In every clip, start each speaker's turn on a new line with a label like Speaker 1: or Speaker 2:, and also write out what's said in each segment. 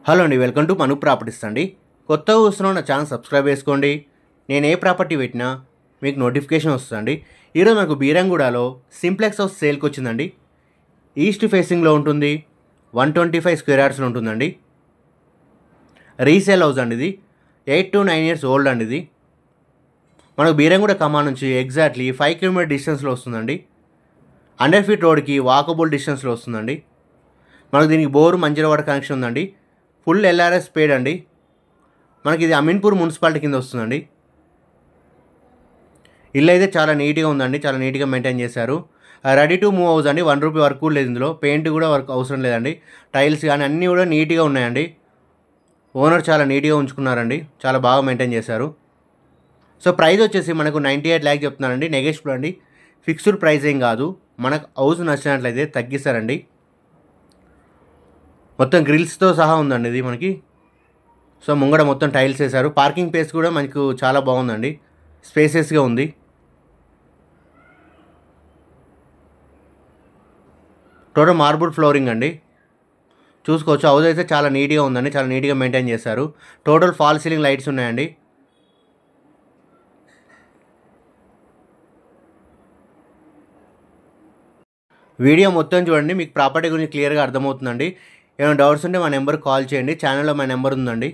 Speaker 1: Hello అండి, welcome to Manu properties అండి. కొత్తగా చూస్తున్న నా ఛానల్ సబ్స్క్రైబ్ చేసుకోండి. నేను ఏ ప్రాపర్టీ పెట్టినా మీకు నోటిఫికేషన్ వస్తుందండి. ఈరోజు మనకు బీరంగూడలో సింప్లెక్స్ హౌస్ సేల్కి వచ్చిందండి. ఈస్ట్ ఫేసింగ్లో ఉంటుంది. 125 స్క్వేర్ యార్డ్స్లో ఉంటుందండి. రీసేల్ హౌస్ అండి. ఇది 8 to 9 years ఓల్డ్ అండి. ఇది మనకు బీరంగూడ కమాన్ నుంచి ఎగ్జాక్ట్లీ 5 km డిస్టెన్స్లో వస్తుందండి. 100 feet రోడ్కి వాకబుల్ డిస్టెన్స్లో వస్తుందండి. మనకు దీనికి బోరు మంజీరా వాటర్ కనెక్షన్ ఉందండి. ఫుల్ LRS పేడ్ అండి. మనకి ఇది అమీన్పూర్ మున్సిపాలిటీ కింద వస్తుందండి. ఇల్లు అయితే చాలా నీట్గా ఉందండి, చాలా నీట్గా మెయింటైన్ చేశారు. రెడీ టు మూవ్ హౌస్ అండి. 1 రూపీ వర్క్ కూడా లేదు ఇందులో. పెయింట్ కూడా వర్క్ అవసరం లేదండి. టైల్స్ కానీ అన్నీ కూడా నీట్గా ఉన్నాయండి. ఓనర్ చాలా నీట్గా ఉంచుకున్నారండి, చాలా బాగా మెయింటైన్ చేశారు. సో ప్రైస్ వచ్చేసి మనకు 98 lakhs చెప్తున్నారండి. నెగోషియబుల్ అండి, ఫిక్స్డ్ ప్రైస్ ఏం కాదు. మనకు హౌస్ నచ్చినట్లయితే తగ్గిస్తారండి. మొత్తం గ్రిల్స్తో సహా ఉందండి ఇది మనకి. సో ముంగడ మొత్తం టైల్స్ వేశారు. పార్కింగ్ ప్లేస్ కూడా మనకు చాలా బాగుందండి, స్పేసెస్గా ఉంది. టోటల్ మార్బుల్ ఫ్లోరింగ్ అండి. చూసుకోవచ్చు. హౌస్ అయితే చాలా నీట్గా ఉందండి, చాలా నీట్గా మెయింటైన్ చేశారు. టోటల్ ఫాల్ సీలింగ్ లైట్స్ ఉన్నాయండి. వీడియో మొత్తం చూడండి, మీకు ప్రాపర్టీ గురించి క్లియర్గా అర్థమవుతుందండి. ఏమైనా డౌట్స్ ఉంటే మా నెంబర్కి కాల్ చేయండి. ఛానల్లో మా నెంబర్ ఉందండి.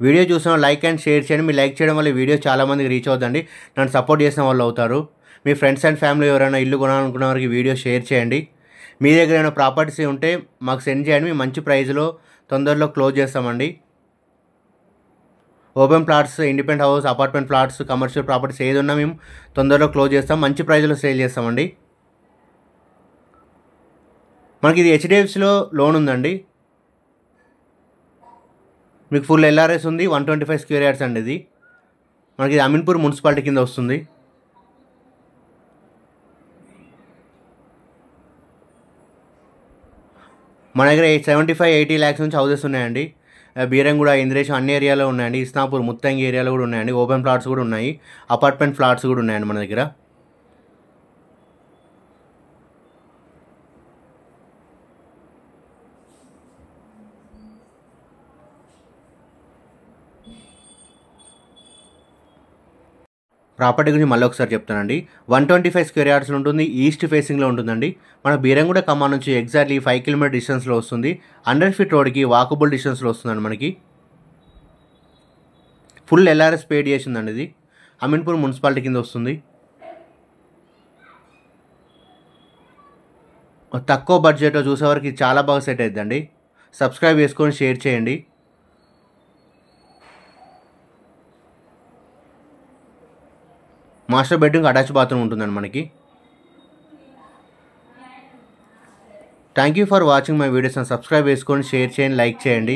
Speaker 1: వీడియో చూసిన లైక్ అండ్ షేర్ చేయండి. మీరు లైక్ చేయడం వల్ల వీడియో చాలామందికి రీచ్ అవుతుందండి. నన్ను సపోర్ట్ చేసిన వాళ్ళు అవుతారు. మీ ఫ్రెండ్స్ అండ్ ఫ్యామిలీ ఎవరైనా ఇల్లు కొనాలనుకున్న వారికి వీడియో షేర్ చేయండి. మీ దగ్గర ఏమైనా ప్రాపర్టీస్ ఉంటే మాకు సెండ్ చేయండి. మేము మంచి ప్రైస్లో తొందరలో క్లోజ్ చేస్తామండి. Open plots, independent house, apartment plots, commercial properties ఏది ఉన్నా మేము తొందరలో క్లోజ్ చేస్తాం. మంచి ప్రైస్లో సేల్ చేస్తామండి. మనకి ఇది HDFCలో లోన్ ఉందండి. మీకు ఫుల్ LRS ఉంది. 125 స్క్వేర్ యార్డ్స్ అండి. ఇది మనకి అమీన్పూర్ మున్సిపాలిటీ కింద వస్తుంది. మన దగ్గర 75-80 lakhs నుంచి హౌసెస్ ఉన్నాయండి. బీరంగూడ, ఇంద్రేశం అన్ని ఏరియాలో ఉన్నాయండి. ఇస్నాపూర్, ముత్తంగి ఏరియాలో కూడా ఉన్నాయండి. ఓపెన్ ప్లాట్స్ కూడా ఉన్నాయి, అపార్ట్మెంట్ ఫ్లాట్స్ కూడా ఉన్నాయండి మన దగ్గర. ప్రాపర్టీ గురించి మళ్ళీ ఒకసారి చెప్తానండి. 125 స్క్వేర్ యార్డ్స్లో ఉంటుంది. ఈస్ట్ ఫేసింగ్లో ఉంటుందండి. మన బీరంగూడ కమాన్ నుంచి ఎగ్జాక్ట్లీ 5 km డిస్టెన్స్లో వస్తుంది. 100 feet రోడ్కి వాకబుల్ డిస్టెన్స్లో వస్తుందండి. మనకి ఫుల్ LRS పేడ్ చేసిందండి. ఇది అమీన్పూర్ మున్సిపాలిటీ కింద వస్తుంది. తక్కువ బడ్జెట్లో చూసేవారికి చాలా బాగా సెట్ అవుతుందండి. సబ్స్క్రైబ్ చేసుకొని షేర్ చేయండి. మాస్టర్ బెడ్రూమ్, అటాచ్ బాత్రూమ్ ఉంటుందండి మనకి. Thank you for watching my videos. Subscribe చేసుకొని షేర్ చేయండి, లైక్ చేయండి.